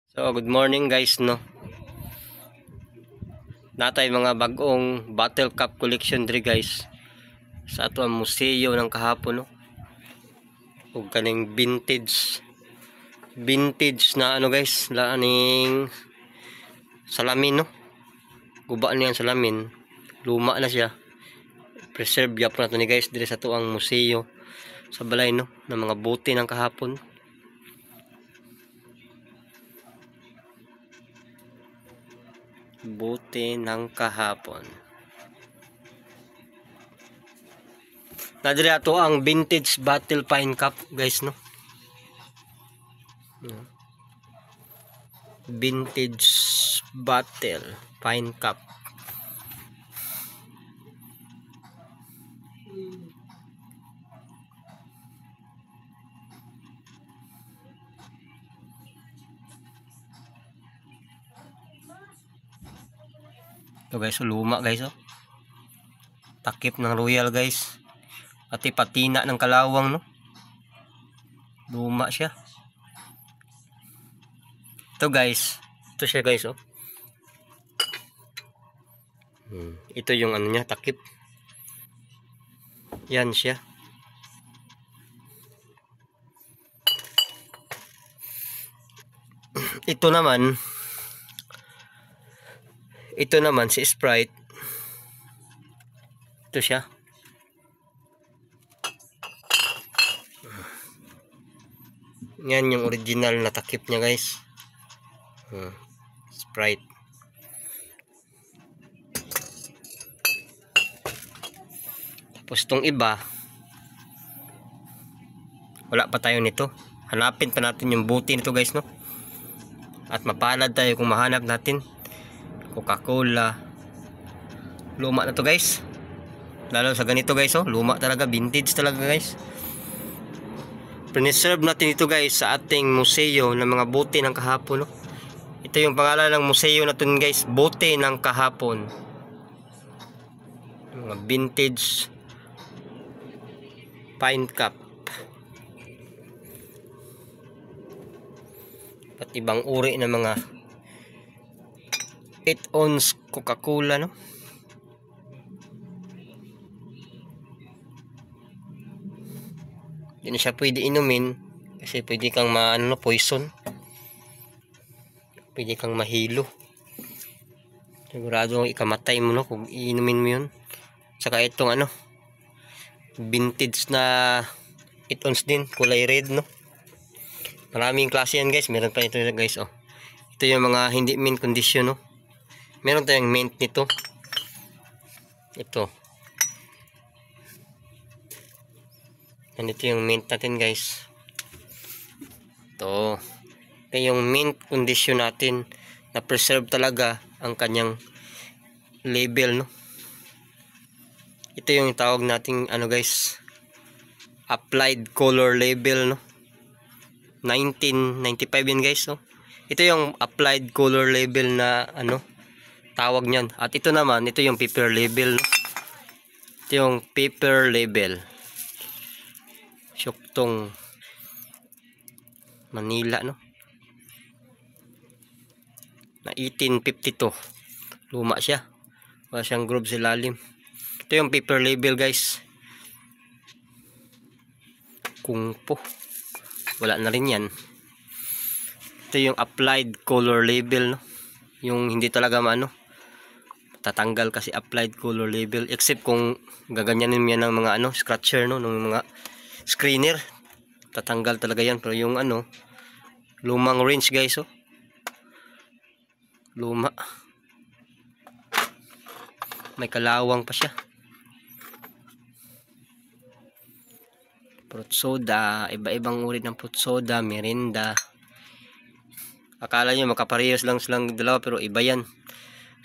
So, good morning guys, no. Natay mga bagong bottle cap collection diri guys. Sa ato ang museo ng kahapon, no. Ug kaning vintage na ano guys, laaning salamin, no. Guba niyan salamin. Luma na siya. Preserve yap na to ni guys diri sa ato ang museo sa balay, no, ng mga bote ng kahapon. Bote ng kahapon. Nadiri ato ang vintage bottle pine cup guys, no. Vintage bottle pine cup. Ito guys, luma guys, oh. Takip ng royal guys. Pati patina ng kalawang, no. Luma siya. Ito guys. Ito siya guys, oh. Ito yung ano niya, takip. Yan siya. Ito naman si Sprite. Ito siya. Yan yung original na takip niya guys. Sprite. Tapos itong iba, wala pa tayo nito. Hanapin pa natin yung buti nito guys, no. At mapalad tayo kung mahanap natin. Coca-Cola. Luma na to guys. Lalo sa ganito guys, oh. Luma talaga, vintage talaga guys. Preserve natin ito guys sa ating museo ng mga bote ng kahapon, no? Ito yung pangalan ng museo natin guys, bote ng kahapon. Mga vintage pine cup. At ibang uri ng mga 8 ounce Coca-Cola, no? Hindi na siya pwede inumin kasi pwede kang poison. Pwede kang mahilo. Sigurado ikamatay mo, no, kung iinumin mo yun. Saka itong vintage na 8 ounce din, kulay red, no. Maraming klase yan guys. Meron pa ito guys, oh. Ito yung mga hindi mint condition, no. Meron tayong mint nito. Ito. Ito yung mint natin guys. Ito yung mint condition natin na preserve talaga ang kanyang label, no. Ito yung tawag nating guys, applied color label, no. 1995 yan guys, no. Ito yung applied color label na tawag niyan. At ito naman, ito yung paper label, no. Ito yung paper label. Syuktong Manila, no. Na 1852. Luma siya. Wala siyang groove sa ilalim. Ito yung paper label guys. Kung po. Wala na rin yan. Ito yung applied color label, no. Yung hindi talaga tatanggal kasi applied color label. Except kung gaganyanin mo yan ng mga scratcher, no. Ng mga screener. Tatanggal talaga yan. Pero yung lumang range guys, oh. Luma. May kalawang pa siya. Fruit soda, iba-ibang uri ng fruit soda, merinda. Akala nyo makaparehas lang silang dalawa pero iba yan.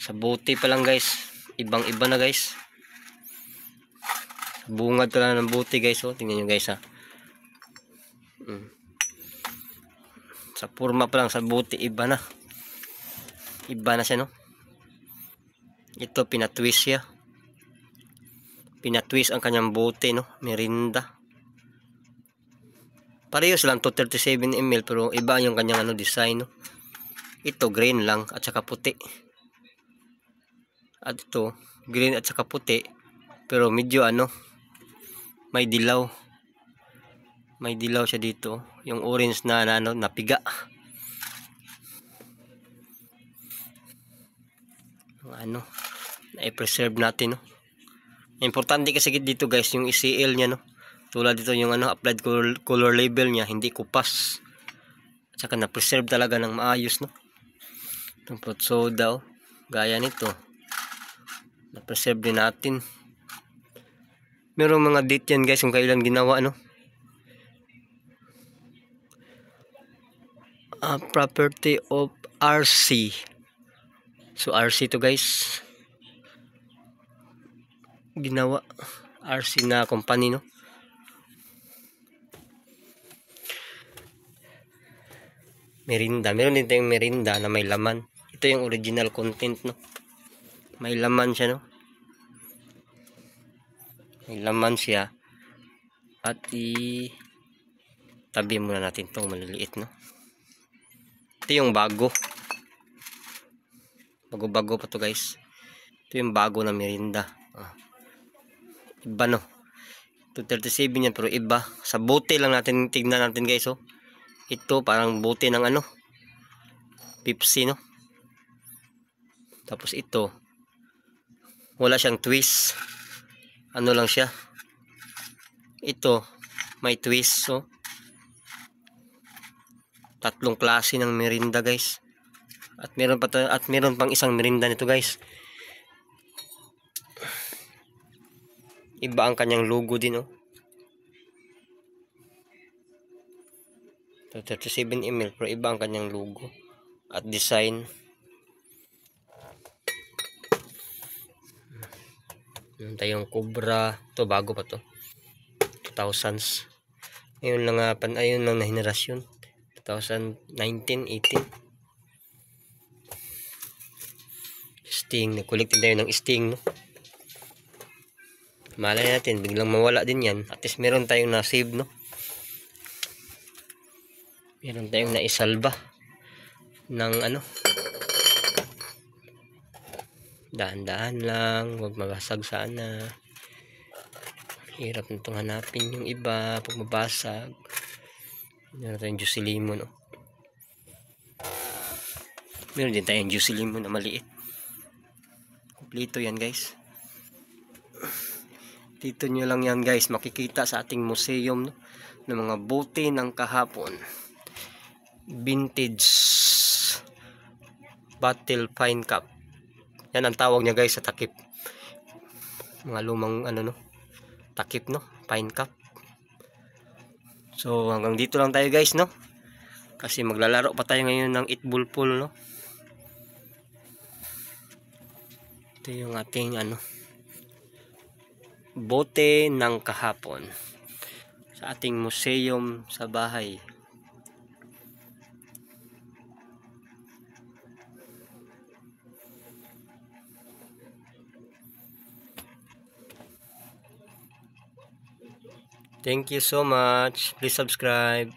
Sa bote pa lang guys, ibang-iba na guys. Bungad pa lang ng bote guys, oh. Tingnan nyo guys, ha. Sa forma pa lang sa bote, iba na. Iba na siya, no. Ito pinatwist siya. Pinatwist ang kanyang bote, no. Merinda. Parehas lang to 37 ml pero iba yung kanyang design, no. Ito green lang at saka puti. At ito green at saka puti, pero medyo ano, may dilaw. May dilaw siya dito, yung orange na ano, napiga. Ano, na-preserve natin, no. Importante kasi dito guys, yung ECL niya, no. Tulad dito yung ano, applied color label niya, hindi kupas. At saka na-preserve talaga ng maayos, no. Itong fruit soda, oh, gaya nito, na-preserve din natin. Merong mga date yan guys kung kailan ginawa, no. Property of RC. So RC to guys, ginawa RC na company, no. Merinda, meron din tayong merinda na may laman. Ito yung original content, no. May laman siya, no. May laman siya. At tabi muna natin tong maliliit, no. Ito yung bago. Bago-bago pa to guys. Ito yung bago na merinda. Iba, no. 237 yan, pero iba. Sa bote lang natin tignan natin guys, oh. Ito parang bote ng ano, Pepsi, no. Tapos ito, wala siyang twist. Ano lang siya. Ito may twist, so tatlong klase ng merinda guys. At meron pang isang merinda nito guys. Iba ang kanyang logo din, oh. 37 ml, pero iba ang kanyang logo at design. Meron tayong Cobra. Ito bago pa to, 2000s. Ayun lang ayun lang na henerasyon, 2019, 18. Sting, nag-collect din tayo ng Sting, no. Malay natin biglang mawala din yan. At least meron tayong na-save, no. Meron tayong naisalba ng ano. Dahan-dahan lang, huwag mabasag sana. Hirap nitong hanapin yung iba pag mabasag. Meron tayong juicy lemon, no. Meron din tayong juicy lemon na maliit. Kompleto yan guys. Dito nyo lang yan guys makikita sa ating museum, no, ng mga bote ng kahapon. Vintage bottle pine cup. Yan ang tawag niya guys sa takip. Mga lumang ano, no, takip, no, pine cup. So hanggang dito lang tayo guys, no. Kasi maglalaro pa tayo ngayon ng itball pool, no. Ito yung ating ano, bote ng kahapon sa ating museum sa bahay. Thank you so much. Please subscribe.